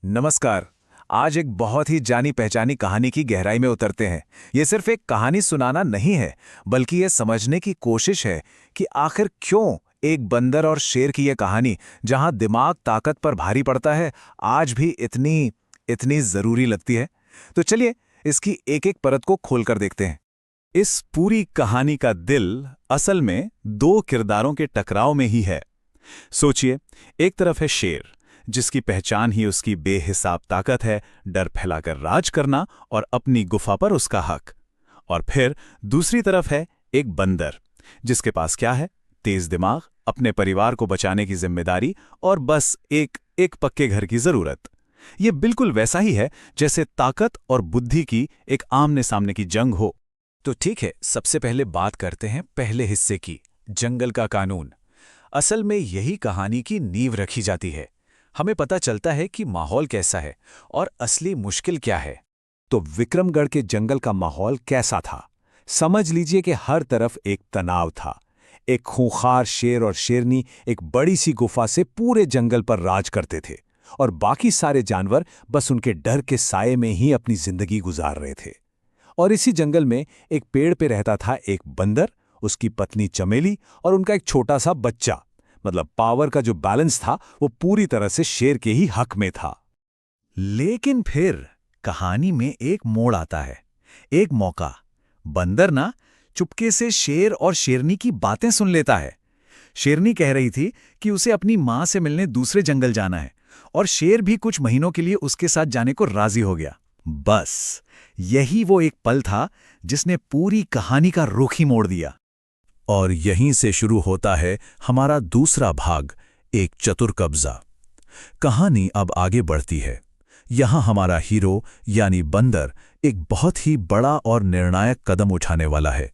नमस्कार। आज एक बहुत ही जानी पहचानी कहानी की गहराई में उतरते हैं। ये सिर्फ एक कहानी सुनाना नहीं है, बल्कि ये समझने की कोशिश है कि आखिर क्यों एक बंदर और शेर की ये कहानी, जहां दिमाग ताकत पर भारी पड़ता है, आज भी इतनी इतनी जरूरी लगती है। तो चलिए इसकी एक एक परत को खोलकर देखते हैं। इस पूरी कहानी का दिल असल में दो किरदारों के टकराव में ही है। सोचिए, एक तरफ है शेर, जिसकी पहचान ही उसकी बेहिसाब ताकत है, डर फैलाकर राज करना और अपनी गुफा पर उसका हक। और फिर दूसरी तरफ है एक बंदर, जिसके पास क्या है? तेज दिमाग, अपने परिवार को बचाने की जिम्मेदारी और बस एक पक्के घर की जरूरत। ये बिल्कुल वैसा ही है जैसे ताकत और बुद्धि की एक आमने सामने की जंग हो। तो ठीक है, सबसे पहले बात करते हैं पहले हिस्से की, जंगल का कानून। असल में यही कहानी की नींव रखी जाती है। हमें पता चलता है कि माहौल कैसा है और असली मुश्किल क्या है। तो विक्रमगढ़ के जंगल का माहौल कैसा था? समझ लीजिए कि हर तरफ एक तनाव था। एक खूंखार शेर और शेरनी एक बड़ी सी गुफा से पूरे जंगल पर राज करते थे, और बाकी सारे जानवर बस उनके डर के साये में ही अपनी जिंदगी गुजार रहे थे। और इसी जंगल में एक पेड़ पे रहता था एक बंदर, उसकी पत्नी चमेली और उनका एक छोटा सा बच्चा। मतलब पावर का जो बैलेंस था वो पूरी तरह से शेर के ही हक में था। लेकिन फिर कहानी में एक मोड़ आता है, एक मौका। बंदर ना चुपके से शेर और शेरनी की बातें सुन लेता है। शेरनी कह रही थी कि उसे अपनी मां से मिलने दूसरे जंगल जाना है, और शेर भी कुछ महीनों के लिए उसके साथ जाने को राजी हो गया। बस यही वो एक पल था जिसने पूरी कहानी का रुख ही मोड़ दिया। और यहीं से शुरू होता है हमारा दूसरा भाग, एक चतुर कब्जा। कहानी अब आगे बढ़ती है। यहां हमारा हीरो यानी बंदर एक बहुत ही बड़ा और निर्णायक कदम उठाने वाला है।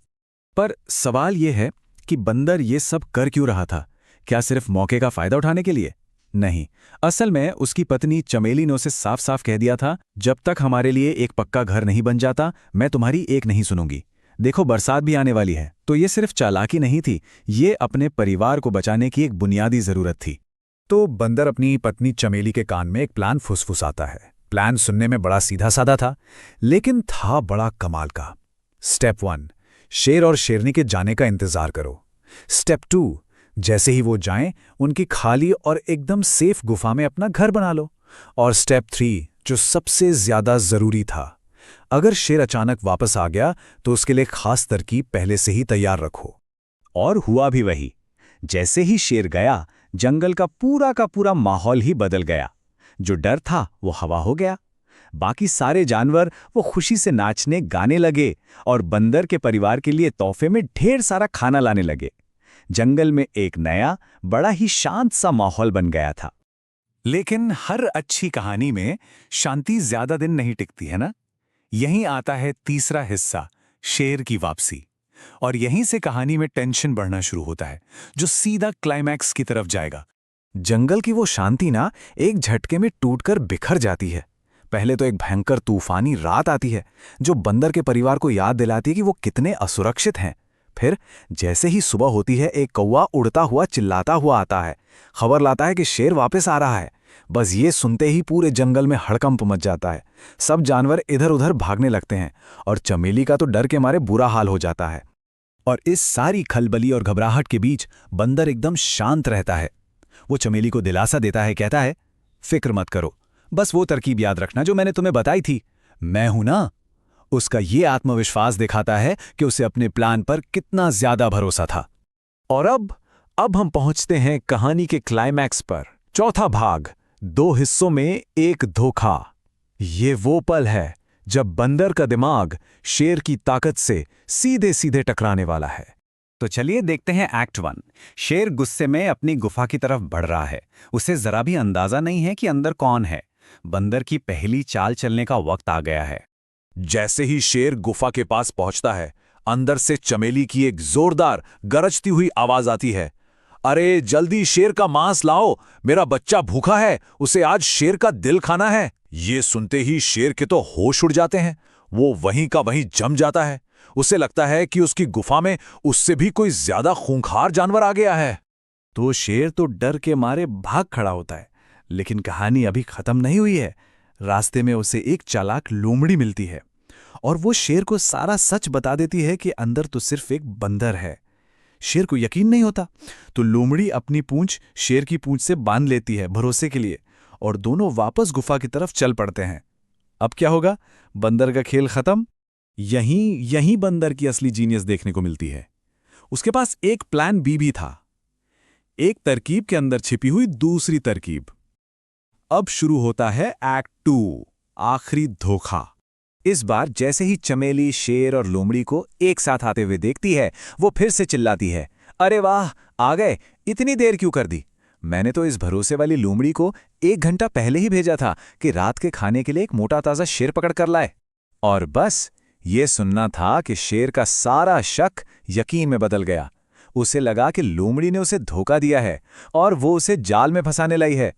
पर सवाल यह है कि बंदर ये सब कर क्यों रहा था? क्या सिर्फ मौके का फायदा उठाने के लिए? नहीं, असल में उसकी पत्नी चमेली ने उसे साफ साफ कह दिया था, जब तक हमारे लिए एक पक्का घर नहीं बन जाता, मैं तुम्हारी एक नहीं सुनूंगी। देखो, बरसात भी आने वाली है। तो ये सिर्फ चालाकी नहीं थी, ये अपने परिवार को बचाने की एक बुनियादी जरूरत थी। तो बंदर अपनी पत्नी चमेली के कान में एक प्लान फुसफुसाता है। प्लान सुनने में बड़ा सीधा साधा था, लेकिन था बड़ा कमाल का। स्टेप 1, शेर और शेरनी के जाने का इंतजार करो। स्टेप 2, जैसे ही वो जाएं, उनकी खाली और एकदम सेफ गुफा में अपना घर बना लो। और स्टेप 3, जो सबसे ज्यादा जरूरी था, अगर शेर अचानक वापस आ गया तो उसके लिए खास तरकीब पहले से ही तैयार रखो। और हुआ भी वही। जैसे ही शेर गया, जंगल का पूरा माहौल ही बदल गया। जो डर था वो हवा हो गया। बाकी सारे जानवर वो खुशी से नाचने गाने लगे, और बंदर के परिवार के लिए तोहफे में ढेर सारा खाना लाने लगे। जंगल में एक नया बड़ा ही शांत सा माहौल बन गया था। लेकिन हर अच्छी कहानी में शांति ज्यादा दिन नहीं टिकती है ना। यहीं आता है तीसरा हिस्सा, शेर की वापसी। और यहीं से कहानी में टेंशन बढ़ना शुरू होता है, जो सीधा क्लाइमैक्स की तरफ जाएगा। जंगल की वो शांति ना एक झटके में टूटकर बिखर जाती है। पहले तो एक भयंकर तूफानी रात आती है, जो बंदर के परिवार को याद दिलाती है कि वो कितने असुरक्षित हैं। फिर जैसे ही सुबह होती है, एक कौवा उड़ता हुआ चिल्लाता हुआ आता है, खबर लाता है कि शेर वापस आ रहा है। बस ये सुनते ही पूरे जंगल में हड़कंप मच जाता है। सब जानवर इधर उधर भागने लगते हैं, और चमेली का तो डर के मारे बुरा हाल हो जाता है। और इस सारी खलबली और घबराहट के बीच बंदर एकदम शांत रहता है। वो चमेली को दिलासा देता है, कहता है, फिक्र मत करो, बस वो तरकीब याद रखना जो मैंने तुम्हें बताई थी, मैं हूं ना। उसका ये आत्मविश्वास दिखाता है कि उसे अपने प्लान पर कितना ज्यादा भरोसा था। और अब हम पहुंचते हैं कहानी के क्लाइमैक्स पर। चौथा भाग, 2 हिस्सों में एक धोखा। ये वो पल है जब बंदर का दिमाग शेर की ताकत से सीधे सीधे टकराने वाला है। तो चलिए देखते हैं एक्ट 1। शेर गुस्से में अपनी गुफा की तरफ बढ़ रहा है। उसे जरा भी अंदाजा नहीं है कि अंदर कौन है। बंदर की पहली चाल चलने का वक्त आ गया है। जैसे ही शेर गुफा के पास पहुंचता है, अंदर से चमेली की एक जोरदार गरजती हुई आवाज आती है, अरे जल्दी शेर का मांस लाओ, मेरा बच्चा भूखा है, उसे आज शेर का दिल खाना है। ये सुनते ही शेर के तो होश उड़ जाते हैं। वो वहीं का वहीं जम जाता है। उसे लगता है कि उसकी गुफा में उससे भी कोई ज्यादा खूंखार जानवर आ गया है। तो शेर तो डर के मारे भाग खड़ा होता है, लेकिन कहानी अभी खत्म नहीं हुई है। रास्ते में उसे एक चालाक लोमड़ी मिलती है और वो शेर को सारा सच बता देती है कि अंदर तो सिर्फ एक बंदर है। शेर को यकीन नहीं होता, तो लोमड़ी अपनी पूंछ शेर की पूंछ से बांध लेती है भरोसे के लिए, और दोनों वापस गुफा की तरफ चल पड़ते हैं। अब क्या होगा? बंदर का खेल खत्म। यहीं बंदर की असली जीनियस देखने को मिलती है। उसके पास एक प्लान बी भी था, एक तरकीब के अंदर छिपी हुई दूसरी तरकीब। अब शुरू होता है एक्ट 2, आखिरी धोखा। इस बार जैसे ही चमेली शेर और लोमड़ी को एक साथ आते हुए देखती है, वो फिर से चिल्लाती है, अरे वाह, आ गए, इतनी देर क्यों कर दी? मैंने तो इस भरोसे वाली लोमड़ी को 1 घंटा पहले ही भेजा था कि रात के खाने के लिए एक मोटा ताजा शेर पकड़ कर लाए। और बस ये सुनना था कि शेर का सारा शक यकीन में बदल गया। उसे लगा कि लोमड़ी ने उसे धोखा दिया है और वो उसे जाल में फंसाने लाई है।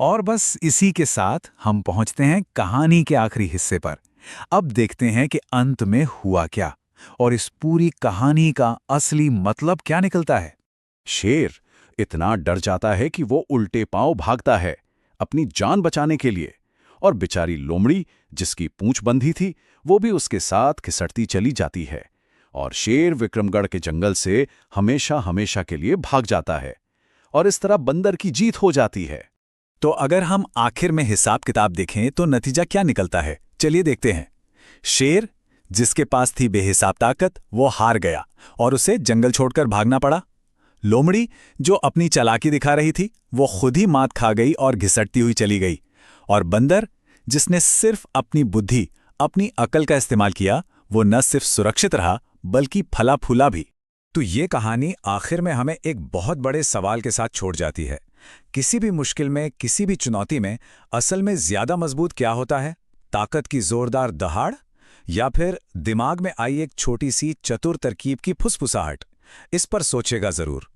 और बस इसी के साथ हम पहुंचते हैं कहानी के आखिरी हिस्से पर। अब देखते हैं कि अंत में हुआ क्या और इस पूरी कहानी का असली मतलब क्या निकलता है। शेर इतना डर जाता है कि वो उल्टे पांव भागता है अपनी जान बचाने के लिए, और बेचारी लोमड़ी जिसकी पूंछ बंधी थी वो भी उसके साथ खिसटती चली जाती है, और शेर विक्रमगढ़ के जंगल से हमेशा हमेशा के लिए भाग जाता है, और इस तरह बंदर की जीत हो जाती है। तो अगर हम आखिर में हिसाब किताब देखें तो नतीजा क्या निकलता है, चलिए देखते हैं। शेर, जिसके पास थी बेहिसाब ताकत, वो हार गया और उसे जंगल छोड़कर भागना पड़ा। लोमड़ी, जो अपनी चालाकी दिखा रही थी, वो खुद ही मात खा गई और घिसटती हुई चली गई। और बंदर, जिसने सिर्फ अपनी बुद्धि, अपनी अकल का इस्तेमाल किया, वो न सिर्फ सुरक्षित रहा बल्कि फला फूला भी। तो ये कहानी आखिर में हमें एक बहुत बड़े सवाल के साथ छोड़ जाती है। किसी भी मुश्किल में, किसी भी चुनौती में असल में ज्यादा मजबूत क्या होता है? ताकत की जोरदार दहाड़ या फिर दिमाग में आई एक छोटी सी चतुर तरकीब की फुसफुसाहट? इस पर सोचेगा जरूर।